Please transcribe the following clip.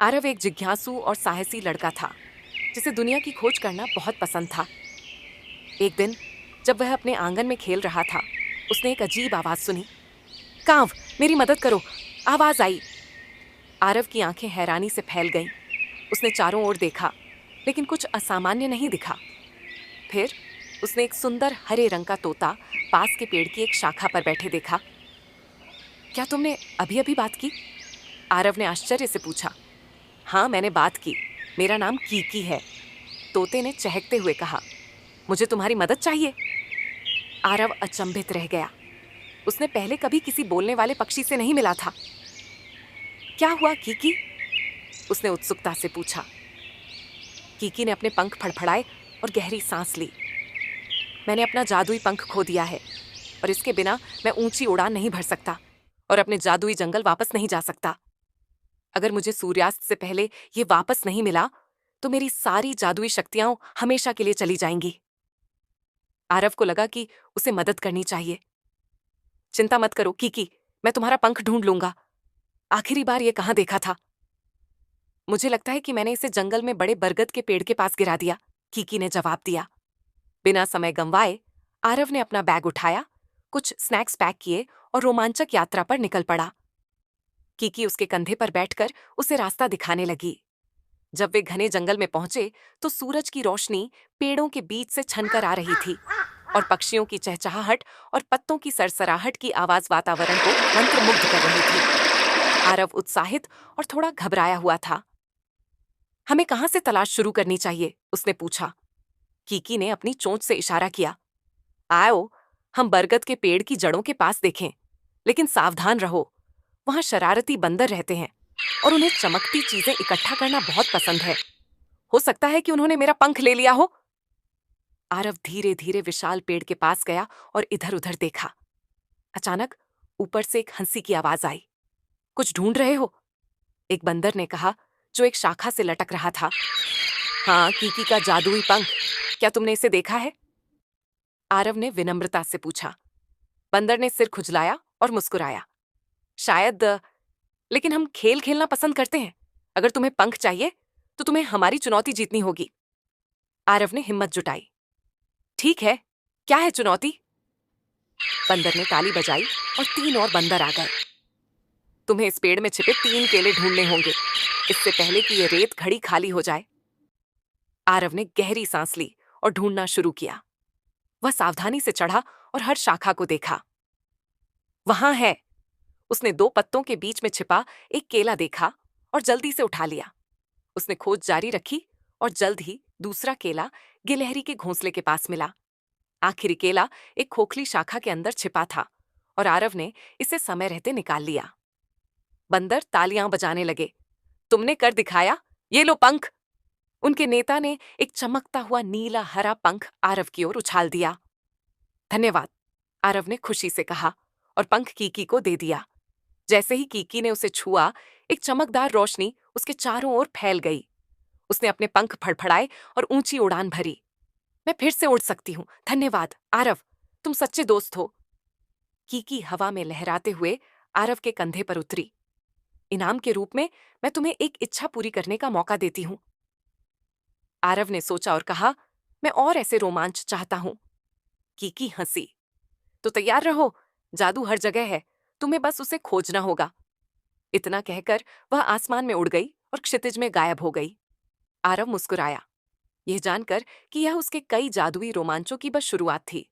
आरव एक जिज्ञासु और साहसी लड़का था जिसे दुनिया की खोज करना बहुत पसंद था। एक दिन जब वह अपने आंगन में खेल रहा था, उसने एक अजीब आवाज सुनी। कांव, मेरी मदद करो! आवाज आई। आरव की आंखें हैरानी से फैल गईं। उसने चारों ओर देखा, लेकिन कुछ असामान्य नहीं दिखा। फिर उसने एक सुंदर हरे रंग का तोता पास के पेड़ की एक शाखा पर बैठे देखा। क्या तुमने अभी अभी बात की? आरव ने आश्चर्य से पूछा। हाँ, मैंने बात की। मेरा नाम कीकी है, तोते ने चहकते हुए कहा। मुझे तुम्हारी मदद चाहिए। आरव अचंभित रह गया। उसने पहले कभी किसी बोलने वाले पक्षी से नहीं मिला था। क्या हुआ कीकी? उसने उत्सुकता से पूछा। कीकी ने अपने पंख फड़फड़ाए और गहरी सांस ली। मैंने अपना जादुई पंख खो दिया है और इसके बिना मैं ऊंची उड़ान नहीं भर सकता और अपने जादुई जंगल वापस नहीं जा सकता। अगर मुझे सूर्यास्त से पहले ये वापस नहीं मिला तो मेरी सारी जादुई शक्तियां हमेशा के लिए चली जाएंगी। आरव को लगा कि उसे मदद करनी चाहिए। चिंता मत करो कीकी, मैं तुम्हारा पंख ढूंढ लूंगा। आखिरी बार ये कहाँ देखा था? मुझे लगता है कि मैंने इसे जंगल में बड़े बरगद के पेड़ के पास गिरा दिया, कीकी ने जवाब दिया। बिना समय गंवाए आरव ने अपना बैग उठाया, कुछ स्नैक्स पैक किए और रोमांचक यात्रा पर निकल पड़ा। कीकी उसके कंधे पर बैठकर उसे रास्ता दिखाने लगी। जब वे घने जंगल में पहुंचे तो सूरज की रोशनी पेड़ों के बीच से छनकर आ रही थी और पक्षियों की चहचहाहट और पत्तों की सरसराहट की आवाज वातावरण को मंत्रमुग्ध कर रही थी। आरव उत्साहित और थोड़ा घबराया हुआ था। हमें कहाँ से तलाश शुरू करनी चाहिए? उसने पूछा। कीकी ने अपनी चोंच से इशारा किया। आओ, हम बरगद के पेड़ की जड़ों के पास देखें, लेकिन सावधान रहो। वहां शरारती बंदर रहते हैं और उन्हें चमकती चीजें इकट्ठा करना बहुत पसंद है। हो सकता है कि उन्होंने मेरा पंख ले लिया हो। आरव धीरे धीरे विशाल पेड़ के पास गया और इधर उधर देखा। अचानक ऊपर से एक हंसी की आवाज आई। कुछ ढूंढ रहे हो? एक बंदर ने कहा, जो एक शाखा से लटक रहा था। हाँ, कीकी का जादुई पंख। क्या तुमने इसे देखा है? आरव ने विनम्रता से पूछा। बंदर ने सिर खुजलाया और मुस्कुराया। शायद, लेकिन हम खेल खेलना पसंद करते हैं। अगर तुम्हें पंख चाहिए तो तुम्हें हमारी चुनौती जीतनी होगी। आरव ने हिम्मत जुटाई। ठीक है, क्या है चुनौती? बंदर ने ताली बजाई और 3 और बंदर आ गए। तुम्हें इस पेड़ में छिपे 3 केले ढूंढने होंगे, इससे पहले कि ये रेत घड़ी खाली हो जाए। आरव ने गहरी सांस ली और ढूंढना शुरू किया। वह सावधानी से चढ़ा और हर शाखा को देखा। वहां है। उसने 2 पत्तों के बीच में छिपा एक केला देखा और जल्दी से उठा लिया। उसने खोज जारी रखी और जल्द ही दूसरा केला गिलहरी के घोंसले के पास मिला। आखिरी केला एक खोखली शाखा के अंदर छिपा था और आरव ने इसे समय रहते निकाल लिया। बंदर तालियां बजाने लगे। तुमने कर दिखाया, ये लो पंख। उनके नेता ने एक चमकता हुआ नीला हरा पंख आरव की ओर उछाल दिया। धन्यवाद, आरव ने खुशी से कहा और पंख कीकी को दे दिया। जैसे ही कीकी ने उसे छुआ, एक चमकदार रोशनी उसके चारों ओर फैल गई। उसने अपने पंख फड़फड़ाए और ऊंची उड़ान भरी। मैं फिर से उड़ सकती हूँ, धन्यवाद आरव, तुम सच्चे दोस्त हो। कीकी हवा में लहराते हुए आरव के कंधे पर उतरी। इनाम के रूप में मैं तुम्हें एक इच्छा पूरी करने का मौका देती हूँ। आरव ने सोचा और कहा, मैं और ऐसे रोमांच चाहता हूँ। कीकी हंसी। तो तैयार रहो, जादू हर जगह है, तुम्हें बस उसे खोजना होगा। इतना कहकर वह आसमान में उड़ गई और क्षितिज में गायब हो गई। आरव मुस्कुराया, यह जानकर कि यह उसके कई जादुई रोमांचों की बस शुरुआत थी।